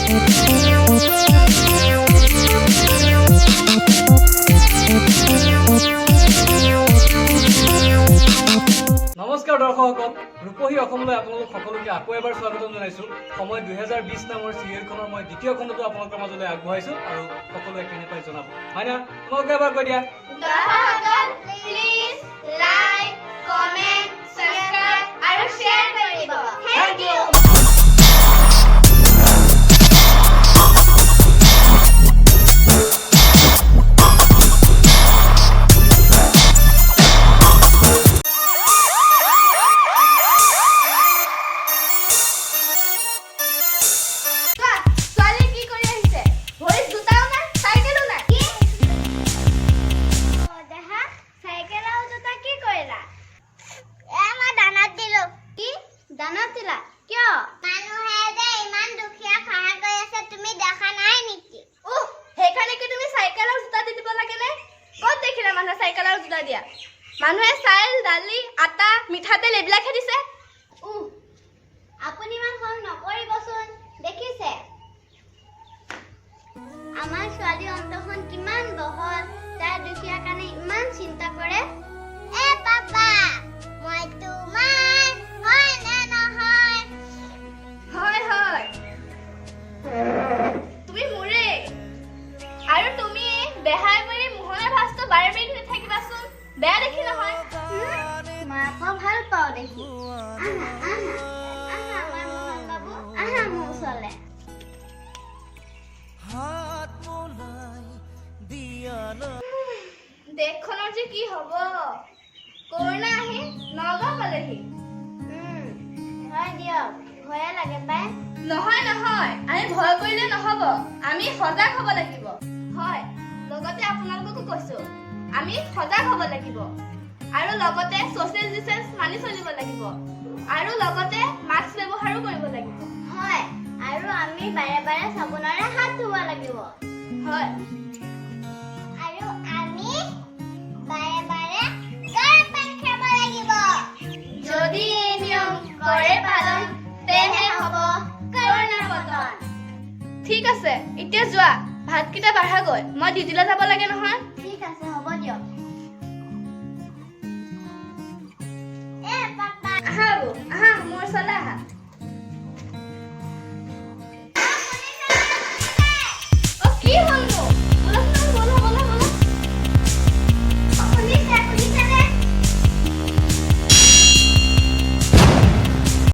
নমস্কাৰ দৰ্শকসকল, ৰূপহী অসমলৈ আপোনালোক সকলোকে আকৌ এবাৰ স্বাগতম জনাইছোঁ। সময় 2020 নামৰ চিৰিয়েলখনৰ মই দ্বিতীয় খণ্ডটো আপোনালোকৰ মাজলৈ আগবঢ়াইছোঁ আৰু সকলোৱে কেনেকৈ জনাব হয় না? তোমালোকে এবাৰ কৈ দিয়া। দৰ্শকসকল প্লিজ লাইক, কমেন্ট, সাবস্ক্ৰাইব আৰু শ্বেয়াৰ কৰি দিব। Thank you. মানুহে চাউল, দালি, আটা, মিঠাতেল এইবিলাকহে দিছে। আপুনি ইমান খং নকৰিবচোন। দেখিছে আমাৰ ছোৱালী অন্তখন কিমান বহল, তাই দুখীয়াৰ কাৰণে ইমান চিন্তা কৰে। এ পাপা, মই তোমাৰ হয় নে নহয়? হয় হয়, তুমি মোৰে। আৰু তুমি বেহাই কৰি মোহনৰ ভাজটো বাৰে বাৰে ধুই থাকিবাচোন, বেয়া দেখি নহয়। মই আকৌ ভাল পাওঁ দেখি। আহা আহা আহা আমাৰ মোহন বাবু, আহা মোৰ ওচৰলৈ। দেশখনৰ যে কি হব, কৰোণা আহি নগাঁও পালেহি। হয় দিয়ক, ভয়ে লাগে পাই। নহয় নহয়, আমি ভয় কৰিলে নহব, আমি সজাগ হব লাগিব। হয়, লগতে আপোনালোককো কৈছো আমি সজাগ হব লাগিব আৰু লগতে সোশ্যাল ডিস্টেন্স মানি চলিব লাগিব আৰু লগতে মাস্ক ব্যৱহাৰো কৰিব লাগিব। হয়, আৰু আমি বাৰে বাৰে সাবুনেৰে হাত ধুব লাগিব। হয়, আৰু আমি বাৰে বাৰে গৰম পানী খাব লাগিব। যদি এই নিয়ম কৰে পালন, তেহে হ'ব কৰোণাৰ পতন। ঠিক আছে, এতিয়া যোৱা, ভাতকেইটা বাঢ়াগৈ, মই ডিউটিলৈ যাব লাগে নহয়।